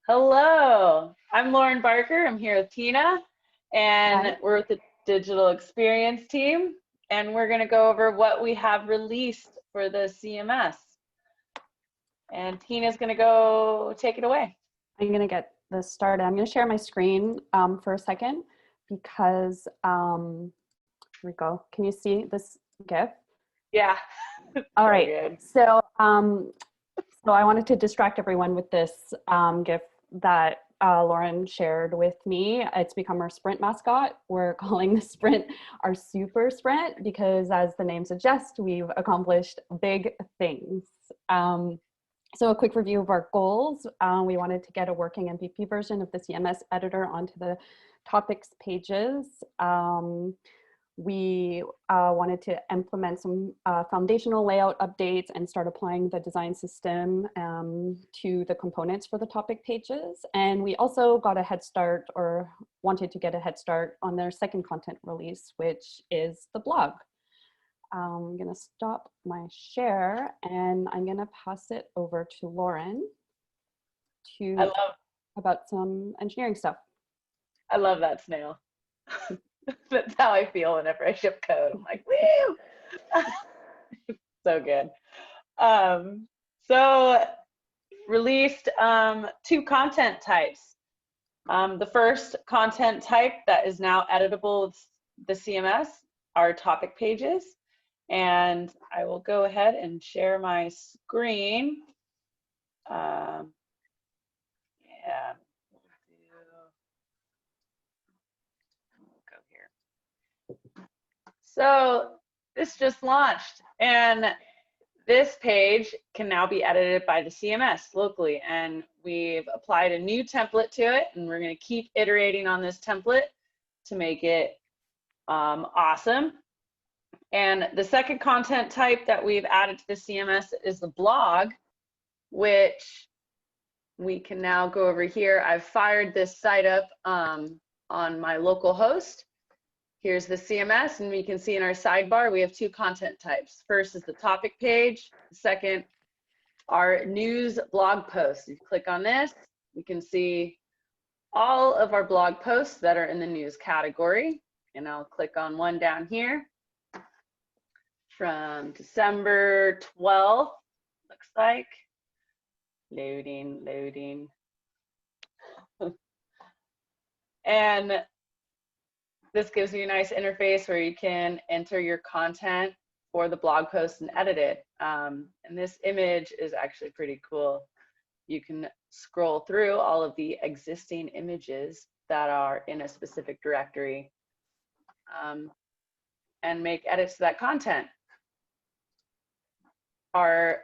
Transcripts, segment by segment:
Hello, I'm Lauren Barker. I'm here with Tina, and Hi. we're with the digital experience team, and we're going to go over what we have released for the CMS. And Tina's going to go take it away. I'm going to get this started. I'm going to share my screen for a second because, here we go. Can you see this GIF? Yeah. All right. Good. So I wanted to distract everyone with this GIF that Lauren shared with me. It's become our sprint mascot. We're calling the sprint our super sprint because, as the name suggests, we've accomplished big things. So a quick review of our goals. We wanted to get a working MVP version of the CMS editor onto the topics pages. We wanted to implement some foundational layout updates and start applying the design system to the components for the topic pages. And we also got a head start, or wanted to get a head start on their second content release, which is the blog. I'm going to stop my share and I'm going to pass it over to Lauren to about some engineering stuff. I love that snail. That's how I feel whenever I ship code. I'm like, woo! So good. So released 2 content types. The first content type that is now editable with the CMS are topic pages. And I will go ahead and share my screen. Yeah. Go here. So this just launched, and this page can now be edited by the CMS locally, and we've applied a new template to it, and we're going to keep iterating on this template to make it awesome. And the second content type that we've added to the CMS is the blog, which we can now go over here. I've fired this site up on my local host. Here's the CMS, and we can see in our sidebar, we have 2 content types. First is the topic page. Second, our news blog posts. If you click on this, we can see all of our blog posts that are in the news category. And I'll click on one down here from December 12th, looks like. Loading. And this gives you a nice interface where you can enter your content for the blog post and edit it. And this image is actually pretty cool. You can scroll through all of the existing images that are in a specific directory and make edits to that content. Our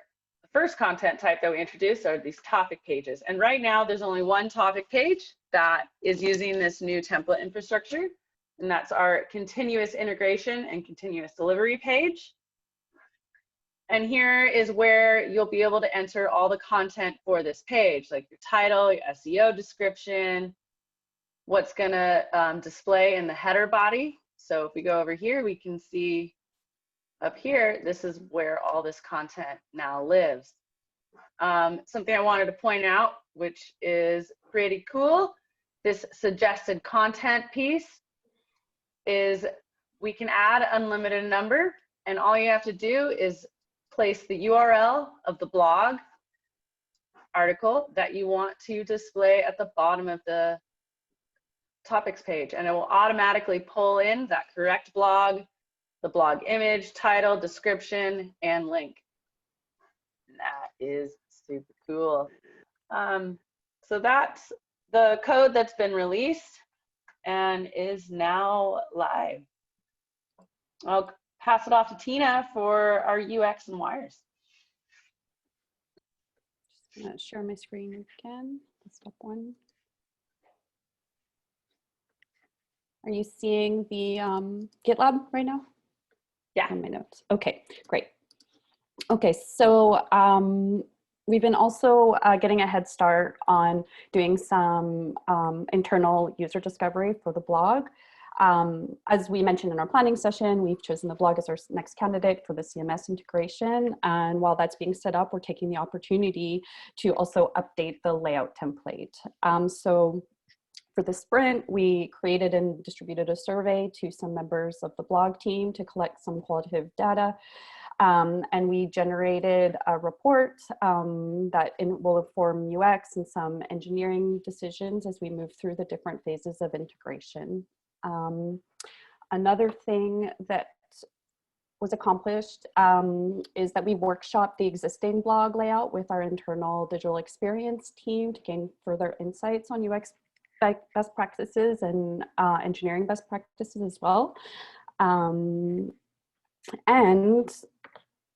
first content type that we introduced are these topic pages. And right now there's only one topic page that is using this new template infrastructure, and that's our continuous integration and continuous delivery page. And here is where you'll be able to enter all the content for this page, like your title, your SEO description, what's gonna display in the header body. So if we go over here, we can see up here, this is where all this content now lives. Something I wanted to point out, which is pretty cool, this suggested content piece is we can add unlimited number, and all you have to do is place the URL of the blog article that you want to display at the bottom of the topics page, and it will automatically pull in that correct blog, the blog image, title, description, and link. And that is super cool. So that's the code that's been released and is now live. I'll pass it off to Tina for our UX and wires. Just gonna share my screen again. Step 1. Are you seeing the GitLab right now? Yeah. On my notes. Okay, great. Okay, so we've been also getting a head start on doing some internal user discovery for the blog. As we mentioned in our planning session, we've chosen the blog as our next candidate for the CMS integration. And while that's being set up, we're taking the opportunity to also update the layout template. So for the sprint, we created and distributed a survey to some members of the blog team to collect some qualitative data. And we generated a report that will inform UX and some engineering decisions as we move through the different phases of integration. Another thing that was accomplished is that we workshopped the existing blog layout with our internal digital experience team to gain further insights on UX best practices and engineering best practices as well. And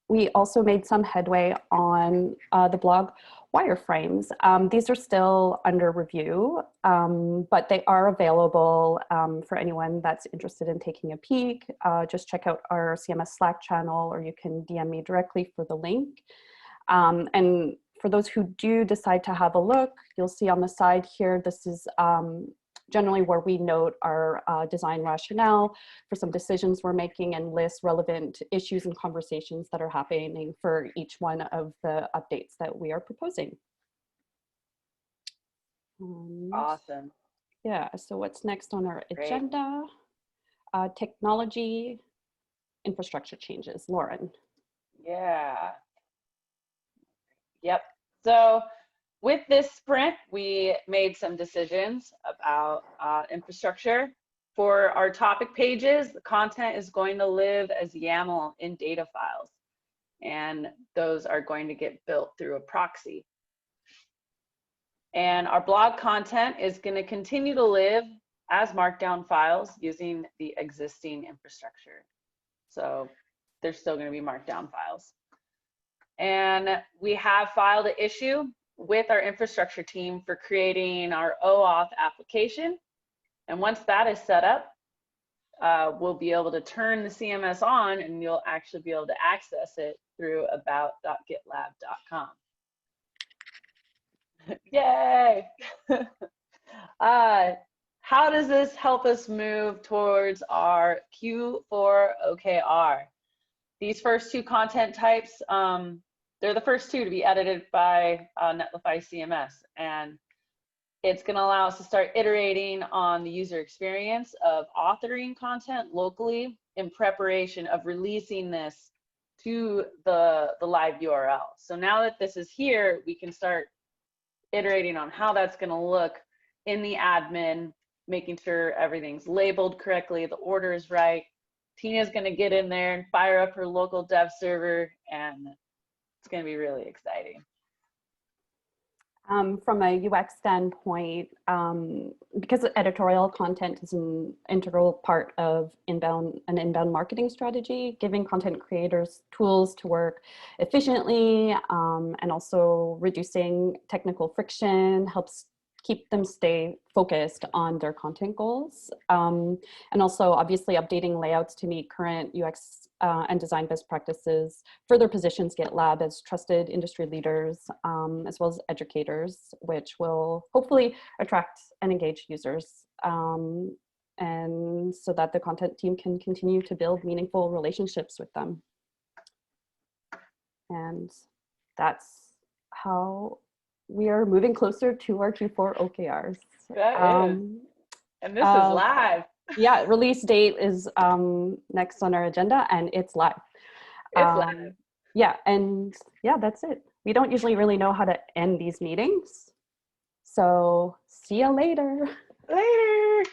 we also made some headway on the blog wireframes. These are still under review, but they are available for anyone that's interested in taking a peek. Just check out our CMS Slack channel, or you can DM me directly for the link. And for those who do decide to have a look, you'll see on the side here, this is generally where we note our design rationale for some decisions we're making and list relevant issues and conversations that are happening for each one of the updates that we are proposing. Awesome. Yeah, so what's next on our agenda? Technology infrastructure changes. Lauren. Yeah. Yep. So with this sprint, we made some decisions about infrastructure. For our topic pages, the content is going to live as YAML in data files, and those are going to get built through a proxy. And our blog content is going to continue to live as markdown files using the existing infrastructure. So there's still going to be markdown files. And we have filed an issue with our infrastructure team for creating our OAuth application. And once that is set up, we'll be able to turn the CMS on, and you'll actually be able to access it through about.gitlab.com. Yay! How does this help us move towards our Q4 OKR? These first two content types, they're the first two to be edited by Netlify CMS, and it's going to allow us to start iterating on the user experience of authoring content locally in preparation of releasing this to the live URL. So now that this is here, we can start iterating on how that's going to look in the admin, making sure everything's labeled correctly, the order is right. Tina's going to get in there and fire up her local dev server, and it's going to be really exciting. From a UX standpoint, because editorial content is an integral part of an inbound marketing strategy, giving content creators tools to work efficiently and also reducing technical friction helps keep them stay focused on their content goals. And also obviously updating layouts to meet current UX and design best practices further positions GitLab as trusted industry leaders, as well as educators, which will hopefully attract and engage users. And so that the content team can continue to build meaningful relationships with them. And that's how we are moving closer to our Q4 OKRs. And this is live. Yeah, release date is next on our agenda, and it's live. It's live. Yeah, and yeah, that's it. We don't usually really know how to end these meetings. So see you later. Later.